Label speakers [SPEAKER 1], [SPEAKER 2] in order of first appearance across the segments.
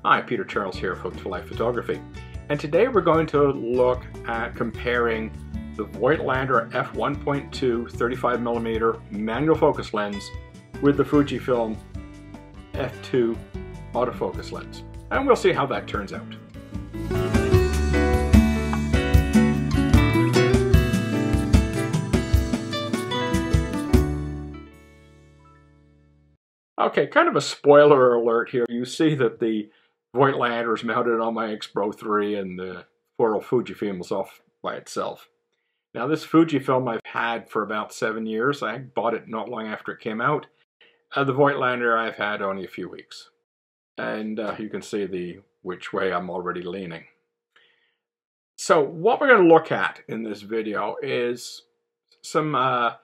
[SPEAKER 1] Hi, Peter Charles here, Voigtländer Photography, and today we're going to look at comparing the Voigtländer f1.2 35mm manual focus lens with the Fujifilm f2 autofocus lens, and we'll see how that turns out. Okay, kind of a spoiler alert here. You see that the Voigtländer is mounted on my X-Pro 3 and the poor old Fujifilm is off by itself. Now this Fujifilm I've had for about 7 years. I bought it not long after it came out. The Voigtländer I've had only a few weeks. And you can see which way I'm already leaning. So what we're going to look at in this video is some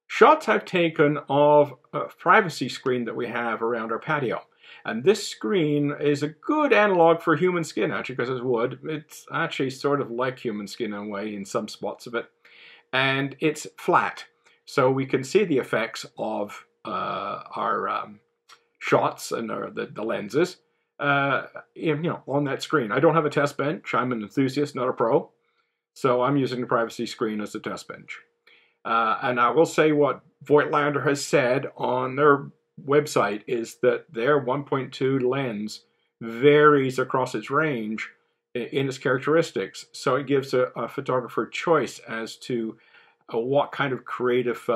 [SPEAKER 1] shots I've taken of a privacy screen that we have around our patio. And this screen is a good analog for human skin, actually, because it's wood. It's actually sort of like human skin in a way in some spots of it. And it's flat, so we can see the effects of our shots and the lenses on that screen. I don't have a test bench. I'm an enthusiast, not a pro. So I'm using the privacy screen as a test bench. And I will say what Voigtländer has said on their website is that their 1.2 lens varies across its range in its characteristics. So it gives a photographer choice as to what kind of creative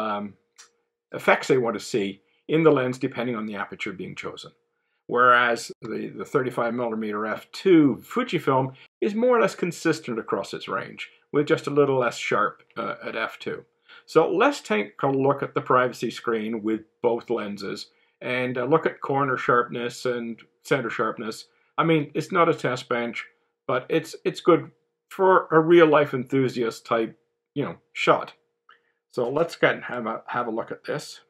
[SPEAKER 1] effects they want to see in the lens depending on the aperture being chosen. Whereas the 35mm f2 Fujifilm is more or less consistent across its range, with just a little less sharp at f2. So let's take a look at the privacy screen with both lenses and look at corner sharpness and center sharpness. I mean, it's not a test bench, but it's good for a real life enthusiast type, shot. So let's get and have a look at this.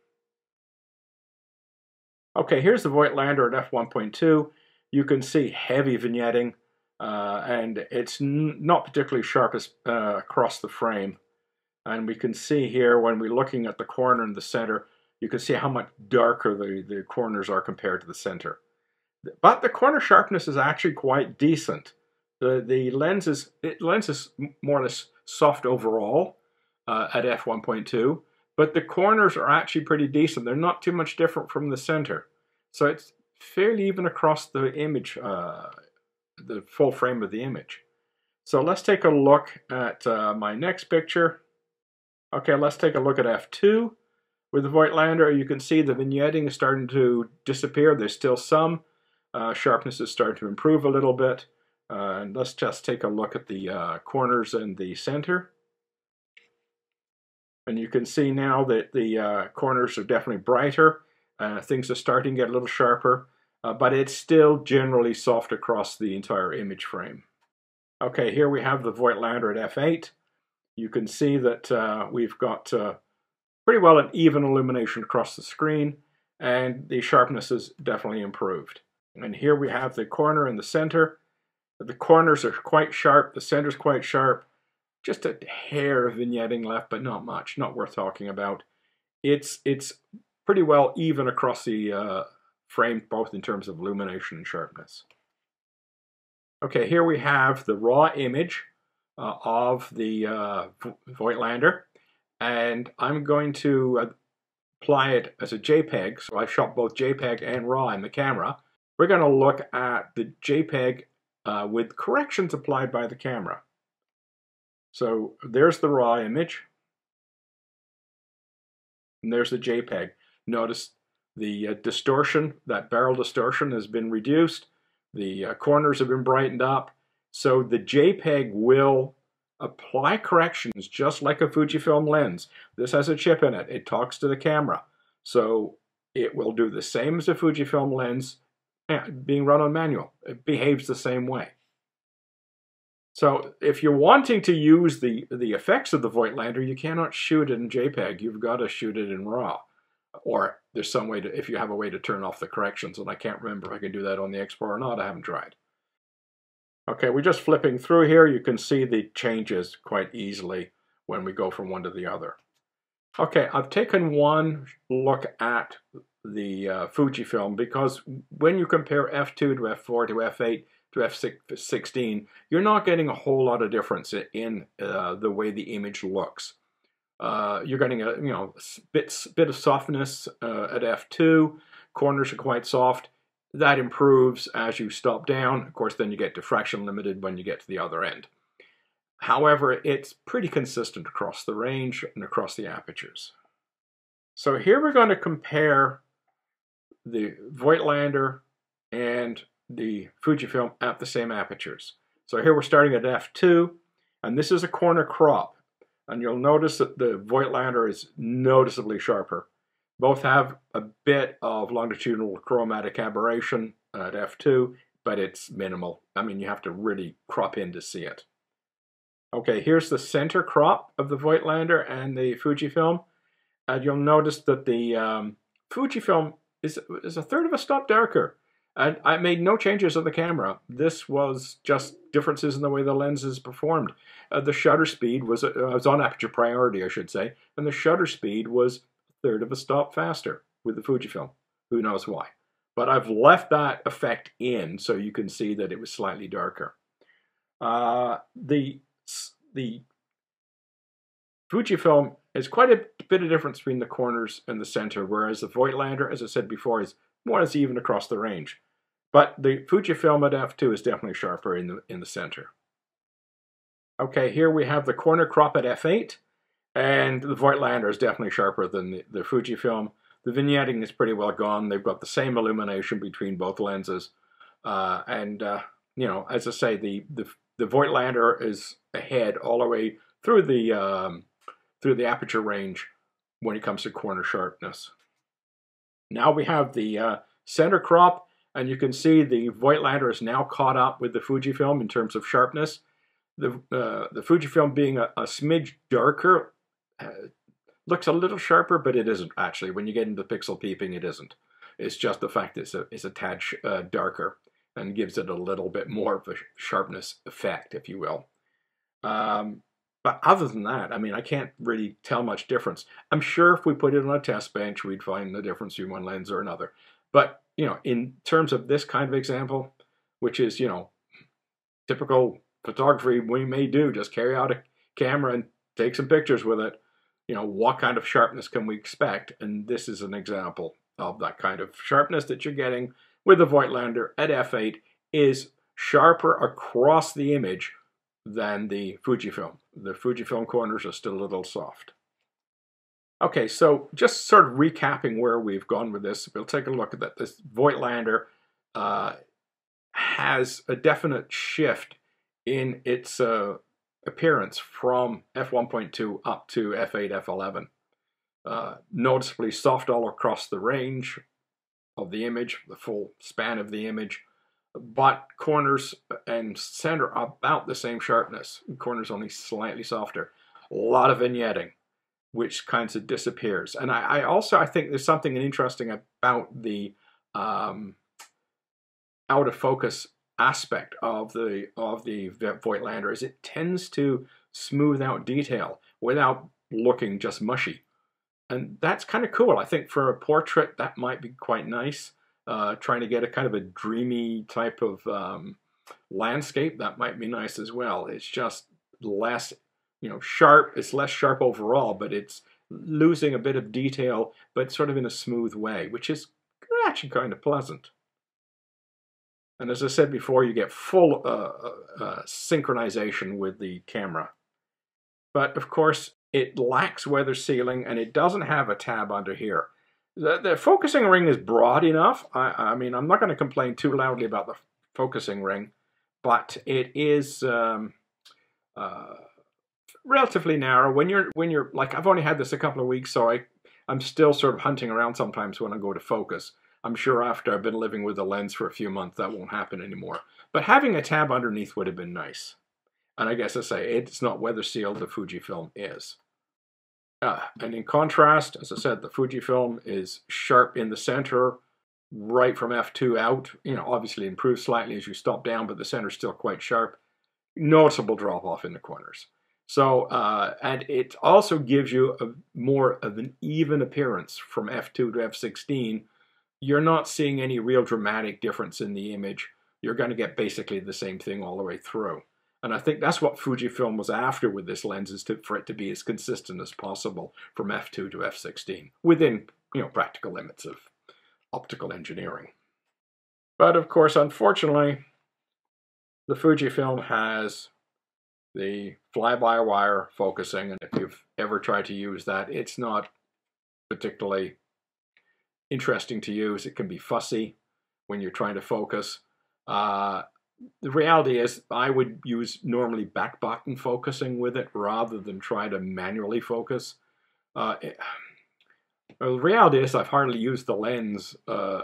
[SPEAKER 1] Okay, here's the Voigtländer at f1.2. You can see heavy vignetting, and it's not particularly sharp across the frame. And we can see here when we're looking at the corner and the center, you can see how much darker the corners are compared to the center. But the corner sharpness is actually quite decent. The lens is more or less soft overall at f1.2, but the corners are actually pretty decent. They're not too much different from the center. So it's fairly even across the image, the full frame of the image. So let's take a look at my next picture. Okay, let's take a look at f2. With the Voigtländer, you can see the vignetting is starting to disappear. There's still some. Sharpness is starting to improve a little bit. And let's just take a look at the corners and the center. And you can see now that the corners are definitely brighter. Things are starting to get a little sharper. But it's still generally soft across the entire image frame. Okay, here we have the Voigtländer at f8. You can see that we've got pretty well an even illumination across the screen, and the sharpness is definitely improved. And here we have the corner and the center. The corners are quite sharp, the center's quite sharp. Just a hair of vignetting left, but not much, not worth talking about. It's pretty well even across the frame, both in terms of illumination and sharpness. Okay, here we have the raw image of the Voigtländer, and I'm going to apply it as a JPEG. So I shot both JPEG and RAW in the camera. We're going to look at the JPEG with corrections applied by the camera. So there's the RAW image, and there's the JPEG. Notice the distortion, that barrel distortion has been reduced. The corners have been brightened up. So the JPEG will apply corrections just like a Fujifilm lens. This has a chip in it. It talks to the camera. So it will do the same as a Fujifilm lens being run on manual. It behaves the same way. So if you're wanting to use the effects of the Voigtländer, you cannot shoot it in JPEG. You've got to shoot it in RAW. Or there's some way to, if you have a way to turn off the corrections, and I can't remember if I can do that on the X-Pro or not. I haven't tried. Okay, we're just flipping through here. You can see the changes quite easily when we go from one to the other. Okay, I've taken one look at Fujifilm, because when you compare f2 to f4 to f8 to f16, you're not getting a whole lot of difference in the way the image looks. You're getting a bit of softness at f2. Corners are quite soft. That improves as you stop down. Of course, then you get diffraction limited when you get to the other end. However, it's pretty consistent across the range and across the apertures. So here we're going to compare the Voigtländer and the Fujifilm at the same apertures. So here we're starting at f2, and this is a corner crop. And you'll notice that the Voigtländer is noticeably sharper. Both have a bit of longitudinal chromatic aberration at f2, but it's minimal. I mean, you have to really crop in to see it. Okay, here's the center crop of the Voigtländer and the Fujifilm. And you'll notice that the Fujifilm is a third of a stop darker. And I made no changes on the camera. This was just differences in the way the lenses performed. The shutter speed was on aperture priority, I should say, and the shutter speed was a third of a stop faster with the Fujifilm. Who knows why? But I've left that effect in so you can see that it was slightly darker. The Fujifilm is quite a bit of difference between the corners and the center, whereas the Voigtländer, as I said before, is more or less even across the range. But the Fujifilm at f2 is definitely sharper in the center. Okay, here we have the corner crop at f8, and the Voigtländer is definitely sharper than the Fujifilm. The vignetting is pretty well gone. They've got the same illumination between both lenses, you know, as I say, the Voigtländer is ahead all the way through the aperture range when it comes to corner sharpness. Now we have the center crop, and you can see the Voigtländer is now caught up with the Fujifilm in terms of sharpness. The Fujifilm being a smidge darker looks a little sharper, but it isn't actually. When you get into pixel peeping, it isn't. It's just the fact that it's a tad darker and gives it a little bit more of a sharpness effect, if you will. But other than that, I mean, I can't really tell much difference. I'm sure if we put it on a test bench, we'd find the difference between one lens or another. But, you know, in terms of this kind of example, which is, you know, typical photography we may do, just carry out a camera and take some pictures with it. You know, what kind of sharpness can we expect? And this is an example of that kind of sharpness that you're getting with the Voigtländer at f8 is sharper across the image than the Fujifilm. The Fujifilm corners are still a little soft. Okay, so just sort of recapping where we've gone with this, we'll take a look at that. This Voigtländer has a definite shift in its appearance from f1.2 up to f8, f11. Noticeably soft all across the range of the image, the full span of the image, but corners and center are about the same sharpness. Corners only slightly softer. A lot of vignetting, which kind of disappears. And I also think there's something interesting about the out of focus aspect of the Voigtländer is it tends to smooth out detail without looking just mushy. And that's kind of cool. I think for a portrait that might be quite nice. Trying to get a kind of a dreamy type of landscape, that might be nice as well. It's just less, you know, sharp. It's less sharp overall, but it's losing a bit of detail, but sort of in a smooth way, which is actually kind of pleasant. And as I said before, you get full synchronization with the camera. But of course, it lacks weather sealing, and it doesn't have a tab under here. The focusing ring is broad enough. I mean, I'm not going to complain too loudly about the focusing ring, but it is relatively narrow. When you're like, I've only had this a couple of weeks, so I'm still sort of hunting around sometimes when I go to focus. I'm sure after I've been living with the lens for a few months, that won't happen anymore. But having a tab underneath would have been nice. And I guess I say it's not weather sealed. The Fujifilm is. And in contrast, as I said, the Fujifilm is sharp in the center, right from f2 out. You know, obviously improves slightly as you stop down, but the center is still quite sharp. Noticeable drop off in the corners. So, and it also gives you more of an even appearance from f2 to f16 you're not seeing any real dramatic difference in the image. You're going to get basically the same thing all the way through. And I think that's what Fujifilm was after with this lens, is for it to be as consistent as possible from f2 to f16 within, practical limits of optical engineering. But of course, unfortunately, the Fujifilm has the fly-by-wire focusing, and if you've ever tried to use that, it's not particularly interesting to use. It can be fussy when you're trying to focus. The reality is I would use normally back button focusing with it rather than try to manually focus. The reality is I've hardly used the lens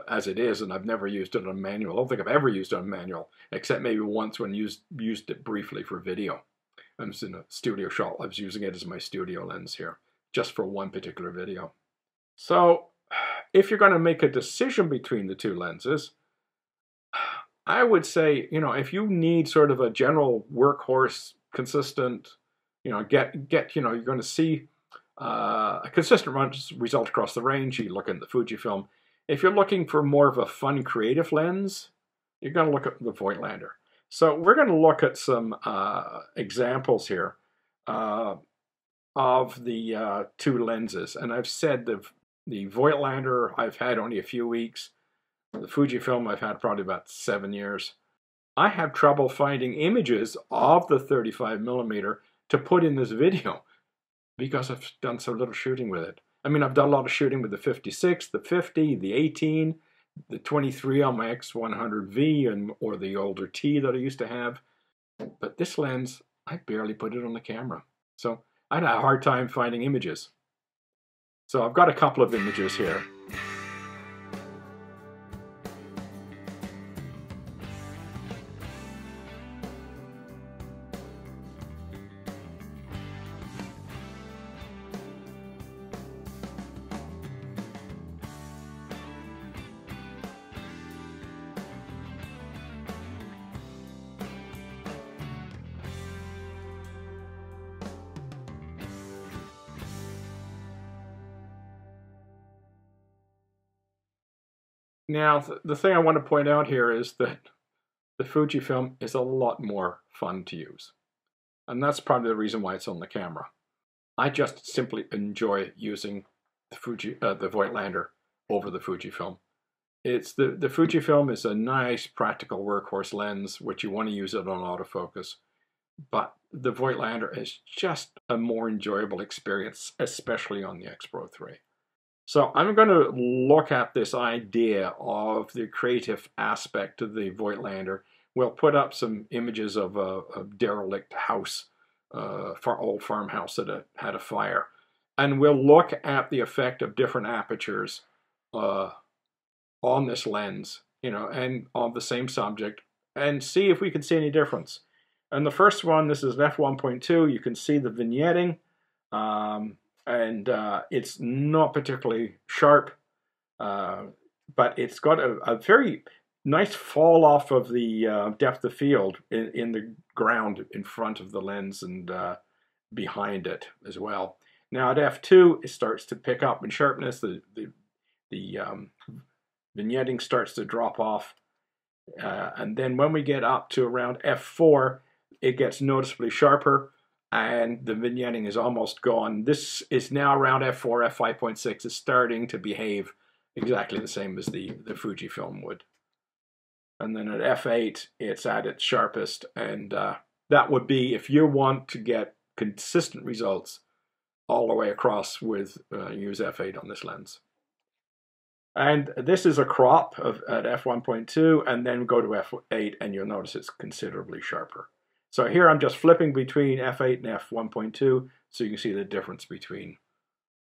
[SPEAKER 1] as it is, and I've never used it on manual. I don't think I've ever used it on manual, except maybe once when used it briefly for video. I was in a studio shot. I was using it as my studio lens here, just for one particular video. So if you're going to make a decision between the two lenses, I would say, if you need sort of a general workhorse, consistent, you're going to see a consistent result across the range, you look at the Fujifilm. If you're looking for more of a fun, creative lens, you're going to look at the Voigtländer. So we're going to look at some examples here of the two lenses. And I've said the Voigtländer I've had only a few weeks. The Fujifilm I've had probably about 7 years. I have trouble finding images of the 35mm to put in this video because I've done so little shooting with it. I mean, I've done a lot of shooting with the 56, the 50, the 18, the 23 on my X100V or the older T that I used to have. But this lens, I barely put it on the camera. So I had a hard time finding images. So I've got a couple of images here. Now, the thing I want to point out here is that the Fujifilm is a lot more fun to use. And that's probably the reason why it's on the camera. I just simply enjoy using the Voigtländer over the Fujifilm. The Fujifilm is a nice, practical workhorse lens, which you want to use it on autofocus. But the Voigtländer is just a more enjoyable experience, especially on the X Pro 3. So I'm going to look at this idea of the creative aspect of the Voigtländer. We'll put up some images of a derelict house, old farmhouse that had a fire. And we'll look at the effect of different apertures on this lens, and on the same subject, and see if we can see any difference. And the first one, this is an f1.2. You can see the vignetting. And it's not particularly sharp, but it's got a very nice fall off of the depth of field in the ground in front of the lens and behind it as well. Now at f2, it starts to pick up in sharpness. The vignetting starts to drop off, and then when we get up to around f4, it gets noticeably sharper. And the vignetting is almost gone. This is now around f4, f5.6 is starting to behave exactly the same as the Fujifilm would. And then at f8, it's at its sharpest. And that would be, if you want to get consistent results all the way across, use f8 on this lens. And this is a crop at f1.2, and then go to f8, and you'll notice it's considerably sharper. So here I'm just flipping between f8 and f1.2, so you can see the difference between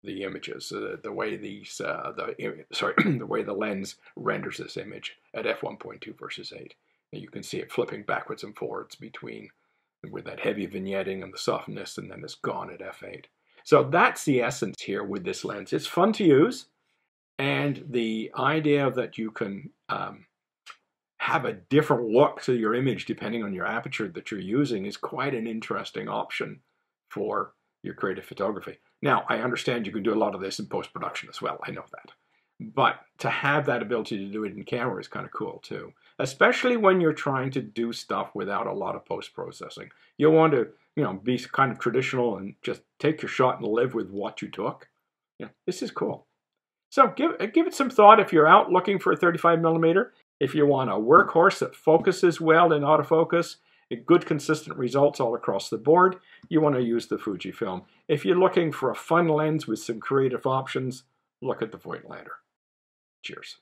[SPEAKER 1] the images, the way the way the lens renders this image at f1.2 versus 8. And you can see it flipping backwards and forwards between, with that heavy vignetting and the softness, and then it's gone at f8. So that's the essence here with this lens. It's fun to use, and the idea that you can have a different look to your image depending on your aperture that you're using is quite an interesting option for your creative photography. Now, I understand you can do a lot of this in post-production as well. I know that. But to have that ability to do it in camera is kind of cool too, especially when you're trying to do stuff without a lot of post-processing. You'll want to, be kind of traditional and just take your shot and live with what you took. Yeah, this is cool. So give it some thought if you're out looking for a 35mm. If you want a workhorse that focuses well in autofocus, good consistent results all across the board, you want to use the Fujifilm. If you're looking for a fun lens with some creative options, look at the Voigtländer. Cheers.